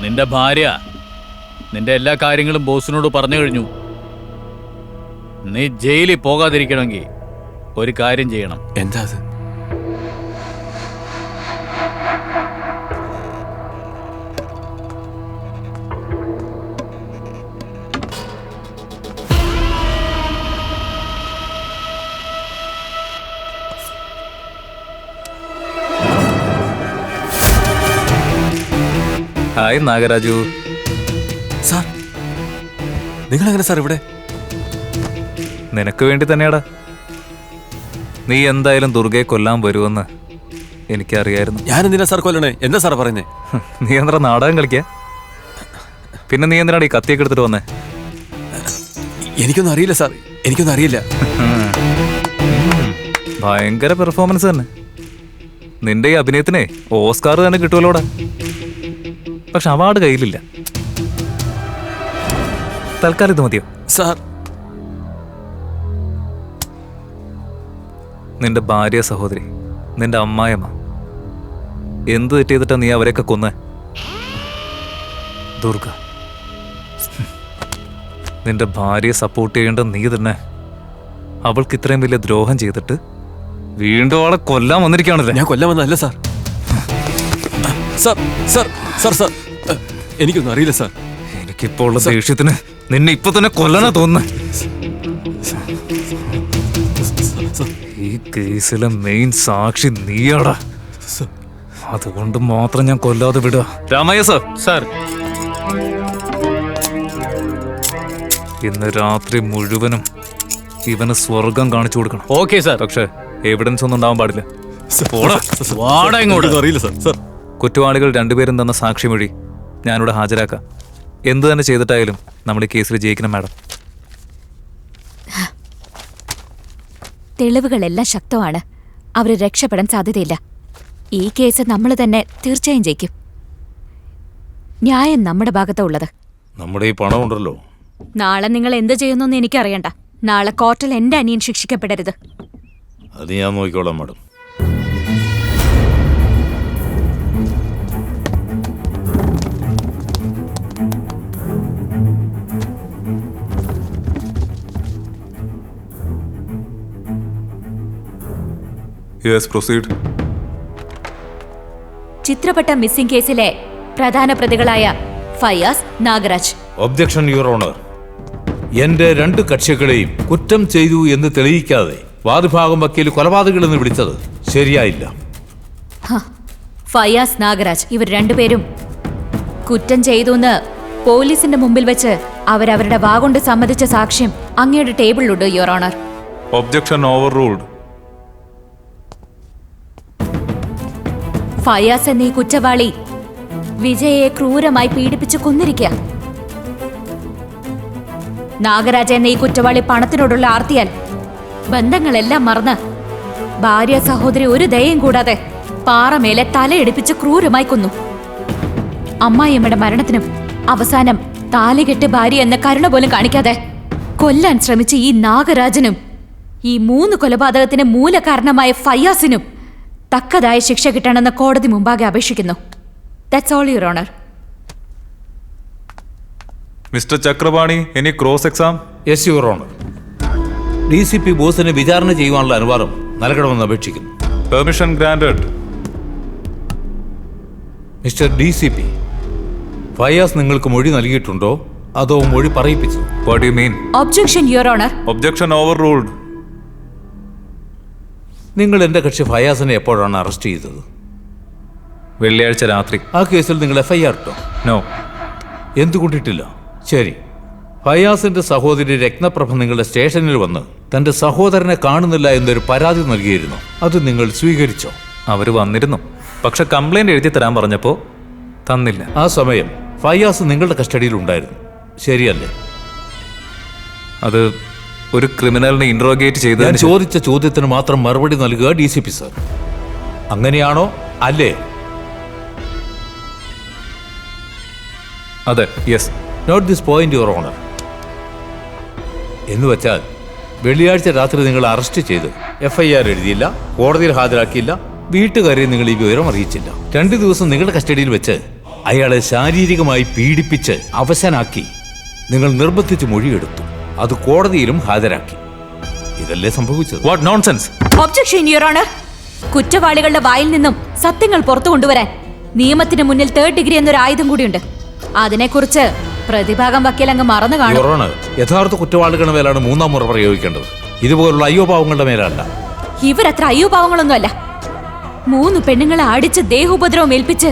നിന്റെ ഭാര്യ നിന്റെ എല്ലാ കാര്യങ്ങളും ബോസിനോട് പറഞ്ഞു കഴിഞ്ഞു. നീ ജയിലിൽ പോകാതിരിക്കണമെങ്കിൽ ഒരു കാര്യം ചെയ്യണം. എന്താ അത്? ഹായ് നാഗരാജു. സാർ, നിങ്ങളെങ്ങനെ സാർ ഇവിടെ? നിനക്ക് വേണ്ടി തന്നെയാടാ. നീ എന്തായാലും ദുർഗയെ കൊല്ലാൻ വരുമെന്ന് എനിക്കറിയായിരുന്നു. ഞാനെന്തിനാ സാർ കൊല്ലണേ? എന്താ സാർ പറയുന്നേ? നീ എന്താ നാടകം കളിക്കാ? പിന്നെ നീ എന്തിനാണ് ഈ കത്തിയൊക്കെ എടുത്തിട്ട് വന്നേ? എനിക്കൊന്നും അറിയില്ല സാർ, എനിക്കൊന്നും അറിയില്ല. ഭയങ്കര പെർഫോമൻസ് തന്നെ. നിന്റെ ഈ അഭിനയത്തിനെ ഓസ്കാർ തന്നെ കിട്ടുമല്ലോടാ. പക്ഷെ അവാർഡ് കയ്യിലില്ല. തൽക്കാലം ഇത് മതിയോ സാർ? നിന്റെ ഭാര്യ, സഹോദരി, നിന്റെ അമ്മായിയമ്മ എന്ത് തെറ്റ് ചെയ്തിട്ടാ നീ അവരെയൊക്കെ കൊന്നേ? ദുർഗ, നിന്റെ ഭാര്യയെ സപ്പോർട്ട് ചെയ്യേണ്ട നീ തന്നെ അവൾക്ക് ഇത്രയും വലിയ ദ്രോഹം ചെയ്തിട്ട് വീണ്ടും അവളെ കൊല്ലാൻ വന്നിരിക്കുകയാണല്ലേ? ഞാൻ കൊല്ലാൻ വന്നതല്ല sir. Sir sir sir sir എനിക്കൊന്നും അറിയില്ല സാർ. എനിക്കിപ്പോൾ ഉള്ള ദേഷ്യത്തിന് നിന്നെ ഇപ്പൊ തന്നെ കൊല്ലാനാ തോന്നുന്നേ. ഈ കേസിലെ മെയിൻ സാക്ഷി നീയാടാ. അതുകൊണ്ട് മാത്രം ഞാൻ കൊല്ലാതെ വിടുക. രാമയ്യ സർ. സാർ, ഇന്ന് രാത്രി മുഴുവനും ഇവന് സ്വർഗം കാണിച്ചു കൊടുക്കണം. Okay sir. പക്ഷെ എവിഡൻസ് ഒന്നും ഉണ്ടാവാൻ പാടില്ല. അറിയില്ല സാർ. സാർ, കുറ്റവാളികൾ രണ്ടുപേരും തന്ന സാക്ഷിമൊഴി ഞാനിവിടെ ഹാജരാക്കാം. എന്ത് തന്നെ ചെയ്തിട്ടായാലും നമ്മൾ ഈ കേസിൽ ജയിക്കണം മാഡം. തെളിവുകളെല്ലാം ശക്തമാണ്. അവർ രക്ഷപ്പെടാൻ സാധ്യതയില്ല. ഈ കേസ് നമ്മൾ തന്നെ തീർച്ചയായും ജയിക്കും. ന്യായം നമ്മുടെ ഭാഗത്താ ഉള്ളത്. നമ്മുടെ ഈ പണം ഉണ്ടല്ലോ. നാളെ നിങ്ങൾ എന്ത് ചെയ്യുന്നു എനിക്കറിയണ്ട. നാളെ കോർട്ടിൽ എന്റെ അനിയൻ ശിക്ഷിക്കപ്പെടരുത്. അത് ഞാൻ നോക്കിക്കോളാം മാഡം. Yes, proceed. ചിത്രപട്ട മിസ്സിംഗ് കേസിലെ പ്രധാന പ്രതികളായ Fayaz, Nagaraj. Objection your honour. എന്റെ രണ്ട് കക്ഷികളെയും കുറ്റം ചെയ്തു എന്ന് തെളിയിക്കാതെ വാദിഭാഗം വക്കീൽ കൊലപാതകളെന്ന് വിളിച്ചത് ശരിയായില്ല. ഫയാസ്, നാഗരാജ് ഇവർ രണ്ടുപേരും കുറ്റം ചെയ്തുവെന്ന് പോലീസിന്റെ മുമ്പിൽ വെച്ച് അവരവരുടെ വാഗൊണ്ട് സമ്മതിച്ച സാക്ഷ്യം അങ്ങയുടെ ടേബിളിലുണ്ട് your honour. Objection overruled. Fayaz എന്ന ഈ കുറ്റവാളി വിജയയെ ക്രൂരമായി പീഡിപ്പിച്ച് കൊന്നിരിക്കുക. നാഗരാജ എന്ന ഈ കുറ്റവാളി പണത്തിനോടുള്ള ആർത്തിയാൽ ബന്ധങ്ങളെല്ലാം മറന്ന് ഭാര്യ, സഹോദരി ഒരു ദയയും കൂടാതെ പാറമേലെ തലയെടുപ്പിച്ച് ക്രൂരമായി കൊന്നു. അമ്മായിയമ്മയുടെ മരണത്തിനും അവസാനം താലികെട്ട് ഭാര്യ എന്ന കരുണ പോലും കാണിക്കാതെ കൊല്ലാൻ ശ്രമിച്ച ഈ നാഗരാജനും ഈ 3 കൊലപാതകത്തിന് മൂലകാരണമായ ഫയാസിനും തക്കതായ ശിക്ഷ കിട്ടണമെന്ന് കോടതി മുമ്പാകെ അപേക്ഷിക്കുന്നു. That's all your honour. Mister Chakrapani, any cross exam? Yes your honour. DCP ബോസിനെ വിചാരണ ചെയ്യുവാനുള്ള അനുവാദം നൽകണമെന്ന് അപേക്ഷിക്കുന്നു. Permission granted. Mister DCP, Fayaz നിങ്ങൾക്ക് മൊഴി നൽകിയിട്ടുണ്ടോ അതോ മൊഴി പറയിപ്പിച്ചു? What you mean? Objection your honour. Objection overruled. നിങ്ങൾ എന്റെ കക്ഷി ഫയാസിനെ എപ്പോഴാണ് അറസ്റ്റ് ചെയ്തത്? വെള്ളിയാഴ്ച രാത്രി. ആ കേസിൽ നിങ്ങൾ FIR ഇട്ടോ? നോ. എന്തുകൊണ്ടിട്ടില്ല? ശരി. ഫയാസിന്റെ സഹോദരി രത്നപ്രഭ നിങ്ങളുടെ സ്റ്റേഷനിൽ വന്ന് തന്റെ സഹോദരനെ കാണുന്നില്ല എന്നൊരു പരാതി നൽകിയിരുന്നു. അത് നിങ്ങൾ സ്വീകരിച്ചോ? അവര് വന്നിരുന്നു, പക്ഷെ കംപ്ലൈന്റ് എഴുതി തരാൻ പറഞ്ഞപ്പോ തന്നില്ല. ആ സമയം ഫയാസ് നിങ്ങളുടെ കസ്റ്റഡിയിൽ ഉണ്ടായിരുന്നു, ശരിയല്ലേ? അത് ഒരു ക്രിമിനലിനെ ഇൻട്രോഗേറ്റ് ചെയ്ത് ഞാൻ ചോദിച്ച ചോദ്യത്തിന് മാത്രം മറുപടി നൽകുക DCP സർ. അങ്ങനെയാണോ അല്ലേ? അതെ. Yes. Note this point your honour. എന്ന് വെച്ചാൽ വെള്ളിയാഴ്ച രാത്രി നിങ്ങൾ അറസ്റ്റ് ചെയ്ത് FIR എഴുതിയില്ല, കോടതിയിൽ ഹാജരാക്കിയില്ല, വീട്ടുകാരെ നിങ്ങൾ ഈ വിവരം അറിയിച്ചില്ല. 2 ദിവസം നിങ്ങളുടെ കസ്റ്റഡിയിൽ വെച്ച് അയാളെ ശാരീരികമായി പീഡിപ്പിച്ച് അവശനാക്കി നിങ്ങൾ നിർബന്ധിച്ച് മൊഴിയെടുത്തു. അത് കോടതിയിലും ഹാജരാക്കി. ഇതല്ലേ സംഭവിച്ചത്? What nonsense! Objection your honour. കുറ്റവാളികളുടെ വായിൽ നിന്നും സത്യങ്ങൾ പുറത്തു കൊണ്ടുവരാൻ നിയമത്തിന് മുന്നിൽ 3rd ഡിഗ്രി എന്നൊരു ആയുധം കൂടിയുണ്ട്. അതിനെക്കുറിച്ച് പ്രതിഭാഗം വക്കീൽ അങ്ങ് മറന്നു കാണും. യുവർ ഓണർ, യഥാർത്ഥ കുറ്റവാളികളുടെ മേലാണ് 3ാം മുറ പ്രയോഗിക്കേണ്ടത്. ഇതുപോലുള്ള അയ്യോപാവങ്ങളുടെ മേലല്ല. ഇവരത്ര അയ്യോപാവങ്ങളൊന്നുമല്ല. 3 പെണ്ണുങ്ങളെ അടിച്ച് ദേഹോപദ്രവം ഏൽപ്പിച്ച്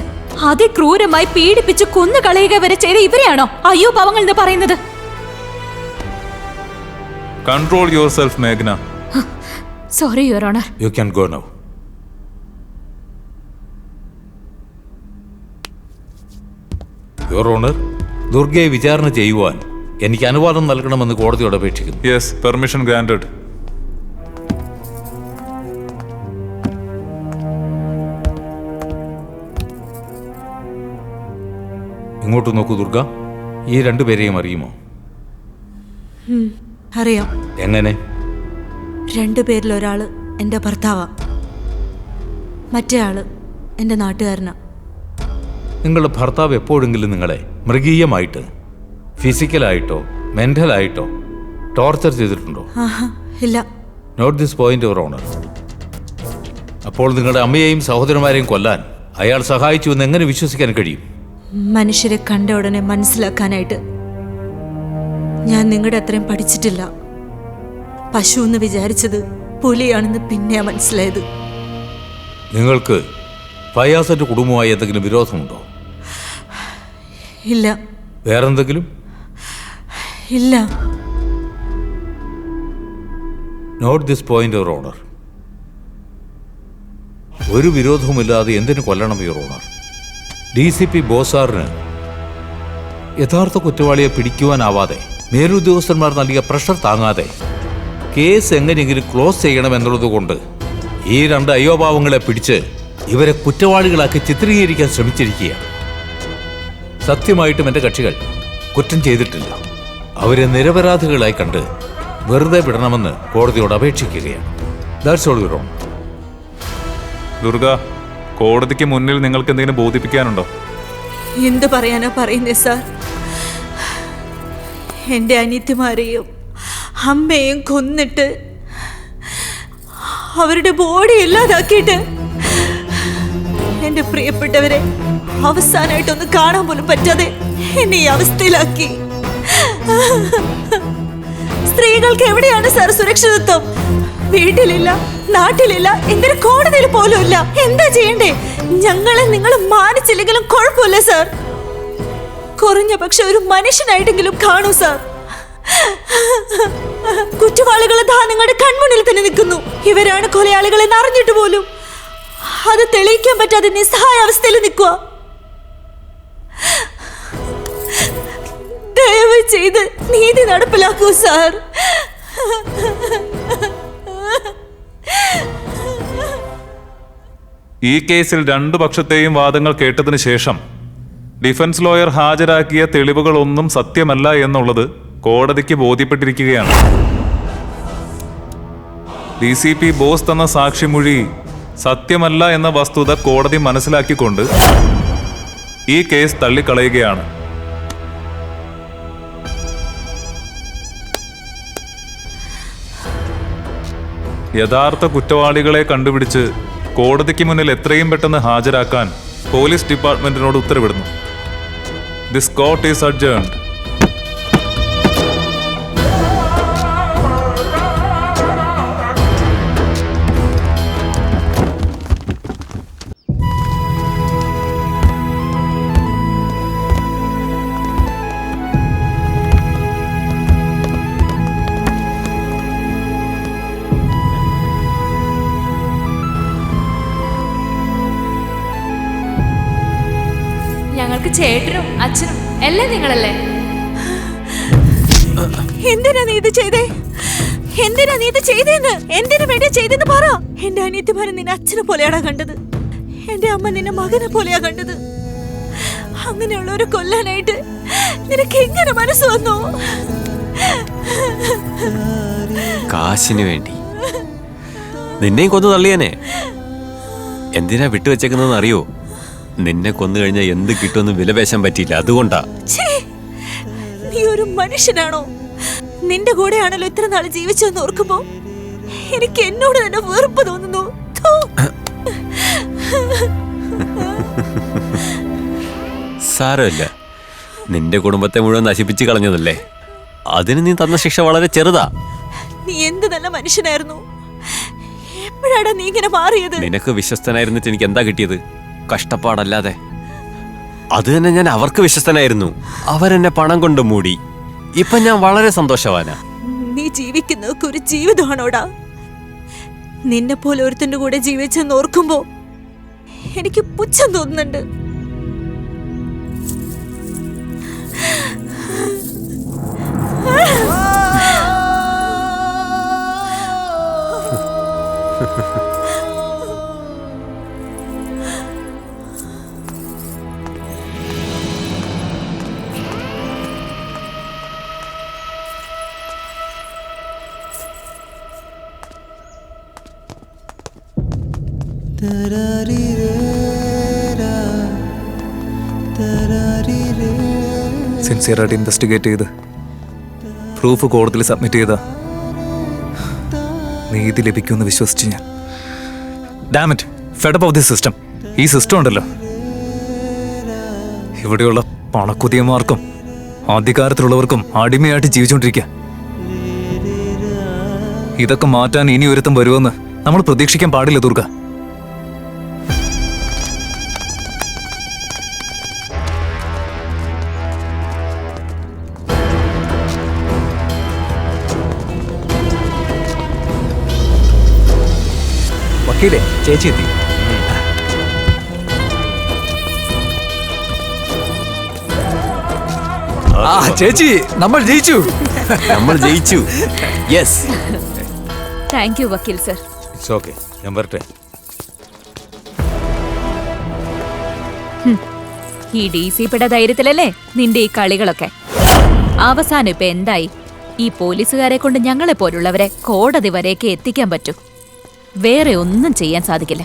അതിക്രൂരമായി പീഡിപ്പിച്ച് കൊന്നുകളയുക വരെ ചെയ്ത ഇവരെയാണോ അയ്യോപാവങ്ങൾ എന്ന് പറയുന്നത്? കൺട്രോൾ യുവർ സെൽഫ് മേഘ്ന. Sorry your honour. You can go now. Your honour, ദുർഗയെ വിചാരണ ചെയ്യുവാൻ എനിക്ക് അനുവാദം നൽകണമെന്ന് കോടതിയോട് അപേക്ഷിക്കുന്നു. Yes, permission granted. ഇങ്ങോട്ട് നോക്കൂ ദുർഗ. ഈ 2 പേരെയും അറിയുമോ? അറിയാം. എങ്ങനെ? 2 പേരിൽ ഒരാള് എൻ്റെ ഭർത്താവാ, മറ്റേ ആള് എൻ്റെ നാട്ടുകാരനാ. നിങ്ങളുടെ ഭർത്താവ് എപ്പോഴെങ്കിലും നിങ്ങളെ മൃഗീയമായിട്ട്, ഫിസിക്കലായിട്ടോ മെന്റലായിട്ടോ ടോർച്ചർ ചെയ്തിട്ടുണ്ടോ? ആഹാ, ഇല്ല. Note this point your honour. അപ്പോൾ നിങ്ങളുടെ അമ്മയെയും സഹോദരന്മാരെയും കൊല്ലാൻ അയാൾ സഹായിച്ചു എന്ന് എങ്ങനെ വിശ്വസിക്കാൻ കഴിയും? മനുഷ്യരെ കണ്ട ഉടനെ മനസ്സിലാക്കാനായിട്ട് ഞാൻ നിങ്ങളുടെ അത്രയും പഠിച്ചിട്ടില്ല. പശു എന്ന് വിചാരിച്ചത് പുലിയാണെന്ന് പിന്നെയാ മനസ്സിലായത്. നിങ്ങൾക്ക് ഫയാസിന്റെ കുടുംബവുമായി എന്തെങ്കിലും വിരോധമുണ്ടോ? ഇല്ല. വേറെന്തെങ്കിലും? ഇല്ല. Note this point your honour. ഒരു വിരോധവുമില്ലാതെ എന്തിനു കൊല്ലണം യുവർ ഓണർ? DCP ബോസാറിന് യഥാർത്ഥ കുറ്റവാളിയെ പിടിക്കുവാനാവാതെ മേലുദ്യോഗസ്ഥന്മാർ നൽകിയ പ്രഷർ താങ്ങാതെ കേസ് എങ്ങനെയെങ്കിലും ക്ലോസ് ചെയ്യണമെന്നുള്ളത് കൊണ്ട് ഈ 2 അയ്യോപാവങ്ങളെ പിടിച്ച് ഇവരെ കുറ്റവാളികളാക്കി ചിത്രീകരിക്കാൻ ശ്രമിച്ചിരിക്കുകയാണ്. സത്യമായിട്ടും എൻ്റെ കക്ഷികൾ കുറ്റം ചെയ്തിട്ടില്ല. അവരെ നിരപരാധികളായി കണ്ട് വെറുതെ വിടണമെന്ന് കോടതിയോട് അപേക്ഷിക്കുകയാണ്. That's all your owner. Durga, കോടതിക്ക് മുന്നിൽ നിങ്ങൾക്ക് എന്തെങ്കിലും ബോധിപ്പിക്കാനുണ്ടോ? എന്ത് പറയാനാ പറയുന്നേ സാർ? എൻ്റെ അനിയത്തിമാരെയും അമ്മയും കൊന്നിട്ട് അവരുടെ ബോഡി ഇല്ലാതാക്കിയിട്ട് എൻ്റെ പ്രിയപ്പെട്ടവരെ അവസാനമായിട്ടൊന്ന് കാണാൻ പോലും പറ്റാതെ എന്നെ ഈ അവസ്ഥയിലാക്കി. സ്ത്രീകൾക്ക് എവിടെയാണ് സാർ സുരക്ഷിതത്വം? വീട്ടിലില്ല, നാട്ടിലില്ല, എന്തൊരു കോടതിയിൽ പോലും ഇല്ല. എന്താ ചെയ്യണ്ടേ? ഞങ്ങളെ നിങ്ങൾ മാനിച്ചില്ലെങ്കിലും കുഴപ്പമില്ല സാർ. കുറഞ്ഞ പക്ഷെ ഒരു മനുഷ്യനായിട്ടെങ്കിലും കാണൂ സാർ. കുറ്റവാളികൾ നിങ്ങളുടെ കൺമുന്നിൽ തന്നെ നിൽക്കുന്നു. ഇവരാണ് കൊലയാളികളെന്ന് അറിഞ്ഞിട്ട് പോലും അത് തെളിയിക്കാൻ പറ്റാതെ നിസ്സഹായ അവസ്ഥയിൽ നിൽക്കുക. ദയവ് ചെയ്ത് നീതി നടപ്പിലാക്കൂ സാർ. ഈ കേസിൽ 2 പക്ഷത്തെയും വാദങ്ങൾ കേട്ടതിന് ശേഷം ഡിഫൻസ് ലോയർ ഹാജരാക്കിയ തെളിവുകളൊന്നും സത്യമല്ല എന്നുള്ളത് കോടതിക്ക് ബോധ്യപ്പെട്ടിരിക്കുകയാണ്. DCP ബോസ് തന്ന സാക്ഷിമൊഴി സത്യമല്ല എന്ന വസ്തുത കോടതി മനസ്സിലാക്കിക്കൊണ്ട് ഈ കേസ് തള്ളിക്കളയുകയാണ്. യഥാർത്ഥ കുറ്റവാളികളെ കണ്ടുപിടിച്ച് കോടതിക്ക് മുന്നിൽ എത്രയും പെട്ടെന്ന് ഹാജരാക്കാൻ പോലീസ് ഡിപ്പാർട്ട്മെന്റിനോട് ഉത്തരവിടുന്നു. This court is adjourned. ഞങ്ങൾക്ക് ചേട്ടനും അച്ഛനും എല്ലാം നിങ്ങളല്ലേ? എന്തിനാ നീ ഇത് ചെയ്തേ? എന്തിനാ നീ ഇത് ചെയ്തേന്ന്? എന്തിനു വേണ്ടി ചെയ്തെന്ന് പറ. എന്റെ അനിയത്തിമാരെ നിന്നെ അച്ഛനെ പോലെയാണോ കണ്ടത്? എന്റെ അമ്മ നിന്നെ മകനെ പോലെയാ കണ്ടത്. അങ്ങനെയുള്ളവരെ കൊല്ലാനായിട്ട് നിനക്ക് എങ്ങനെ മനസ്സ് വന്നു? കാശിന് വേണ്ടി നിന്നെയും കൊന്നു തള്ളിയാനെ. എന്തിനാ വിട്ടുവെച്ചേക്കുന്നതെന്ന് അറിയോ? നിന്നെ കൊന്നു കഴിഞ്ഞാൽ എന്ത് കിട്ടുമെന്ന് വിലപേശാൻ പറ്റിയില്ല, അതുകൊണ്ടാ. ഛേ, നീ ഒരു മനുഷ്യനാണോ? നിന്റെ കൂടെയാണല്ലോ ഇത്ര നാൾ ജീവിച്ചെന്ന് ഓർക്കുമ്പോ എനിക്ക് എന്നോട് തന്നെ വെറുപ്പ് തോന്നുന്നു. ഥു. സാരമില്ല, നിന്റെ കുടുംബത്തെ മുഴുവൻ നശിപ്പിച്ച് കളഞ്ഞതല്ലേ, അതിന് നീ തന്ന ശിക്ഷ വളരെ ചെറുതാ. നീ എന്ത് നല്ല മനുഷ്യനായിരുന്നു. എപ്പോഴാടാ നീ ഇങ്ങനെ മാറിയത്? നിനക്ക് വിശ്വസ്തനായിരുന്നിട്ട് എനിക്ക് എന്താ കിട്ടിയത്? കഷ്ടപ്പാടല്ലാതെ. അത് തന്നെ ഞാൻ അവർക്ക് വിശ്വസ്തനായിരുന്നു, അവരെന്നെ പണം കൊണ്ട് മൂടി. ഇപ്പൊ ഞാൻ വളരെ സന്തോഷവാനാ. നീ ജീവിക്കുന്നതൊക്കെ ഒരു ജീവിതമാണോടാ? നിന്നെ പോലെ ഒരുത്തന്റെ കൂടെ ജീവിച്ചെന്ന് ഓർക്കുമ്പോ എനിക്ക് പുച്ഛം തോന്നുന്നുണ്ട്. സിൻസിയറായിട്ട് ഇൻവെസ്റ്റിഗേറ്റ് ചെയ്ത് പ്രൂഫ് കോടതിയിൽ സബ്മിറ്റ് ചെയ്ത നീതി ലഭിക്കുമെന്ന് വിശ്വസിച്ച് ഞാൻ dammit fed up of the system. ഈ സിസ്റ്റം ഉണ്ടല്ലോ, ഇവിടെയുള്ള പണക്കുതിയന്മാർക്കും അധികാരത്തിലുള്ളവർക്കും അടിമയായിട്ട് ജീവിച്ചുകൊണ്ടിരിക്കുക. ഇതൊക്കെ മാറ്റാൻ ഇനി ഒരുത്തം വരുമെന്ന് നമ്മൾ പ്രതീക്ഷിക്കാൻ പാടില്ല ദുർഗ. വക്കീലേ, ചേച്ചി എത്തി. ആ ചേച്ചി, നമ്മൾ ജയിച്ചു. നമ്മൾ ജയിച്ചു. യെസ്. താങ്ക് യു വക്കീൽ സർ. ഇറ്റ്സ് ഓക്കെ, ഞാൻ വരട്ടെ. ഈ DCPയുടെ ധൈര്യത്തിലല്ലേ നിന്റെ ഈ കളികളൊക്കെ? അവസാനം ഇപ്പൊ എന്തായി? ഈ പോലീസുകാരെ കൊണ്ട് ഞങ്ങളെ പോലുള്ളവരെ കോടതി വരെയൊക്കെ എത്തിക്കാൻ പറ്റൂ, വേറെ ഒന്നും ചെയ്യാൻ സാധിക്കില്ല.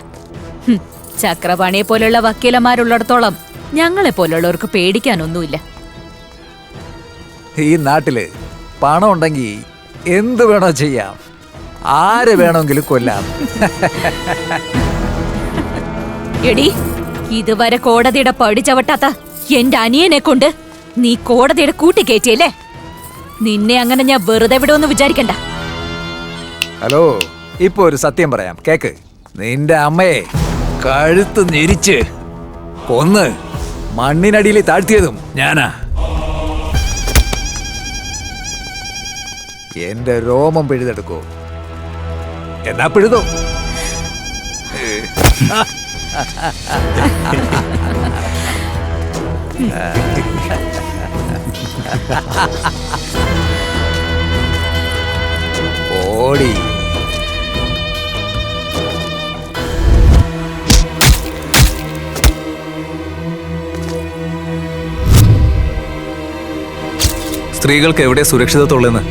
ചക്രപാണിയെ പോലുള്ള വക്കീലന്മാരുള്ളിടത്തോളം ഞങ്ങളെ പോലുള്ളവർക്ക് പേടിക്കാനൊന്നുമില്ല. ഈ നാട്ടില് പണം ഉണ്ടെങ്കിൽ എന്ത് വേണോ ചെയ്യാം, ആരെ വേണമെങ്കിലും കൊല്ലാം. എടി, ഇതുവരെ കോടതിയുടെ പടി ചവിട്ടാത്ത എന്റെ അനിയനെ കൊണ്ട് നീ കോടതിയുടെ കൂട്ടിക്കയറ്റിയല്ലേ? നിന്നെ അങ്ങനെ ഞാൻ വെറുതെ വിടുമെന്ന് വിചാരിക്കണ്ട. ഹലോ, ഇപ്പൊ ഒരു സത്യം പറയാം, കേക്ക്. നിന്റെ അമ്മയെ കഴുത്ത് ഞെരിച്ച് കൊന്ന് മണ്ണിനടിയിൽ താഴ്ത്തിയതും ഞാനാ. എന്റെ രോമം പിഴുതെടുക്കോ? എന്നാ പിഴുതോ. ഓടി. സ്ത്രീകൾക്ക് എവിടെ സുരക്ഷിതത്വമുള്ളെന്ന്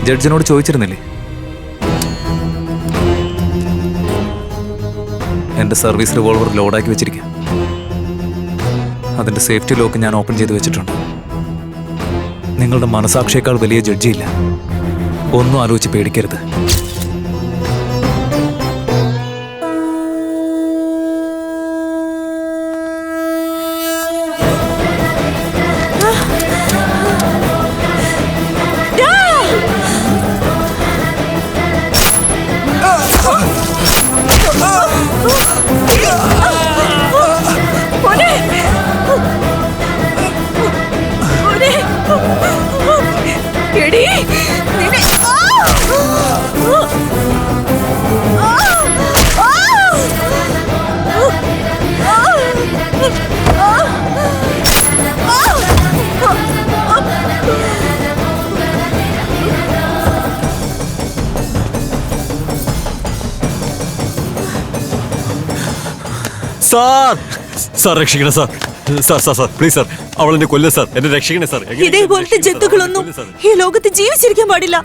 ജഡ്ജിനോട് ചോദിച്ചിരുന്നില്ലേ? എന്റെ സർവീസ് റിവോൾവർ ലോഡാക്കി വെച്ചിരിക്കാം. അതിന്റെ സേഫ്റ്റി ലോക്ക് ഞാൻ ഓപ്പൺ ചെയ്ത് വെച്ചിട്ടുണ്ട്. നിങ്ങളുടെ മനസാക്ഷിയേക്കാൾ വലിയ ജഡ്ജിയില്ല. ഒന്നും ആലോചിച്ച് പേടിക്കരുത്. സാർ, സാർ രക്ഷിക്കണേ sir. Sir sir sir please sir, അവൾ എന്നെ കൊല്ല സാർ, എന്നെ രക്ഷിക്കണേ സാർ. ഇതേപോലത്തെ ജന്തുക്കളൊന്നും ഈ ലോകത്ത് ജീവിച്ചിരിക്കാൻ പാടില്ല.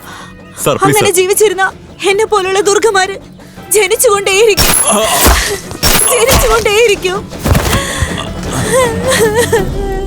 സാർ, please, അങ്ങനെ sir. ജീവിച്ചിരുന്ന എന്നെ പോലുള്ള ദുർഗമാര് ജനിച്ചുകൊണ്ടേയിരിക്കും. ചെയ്തത്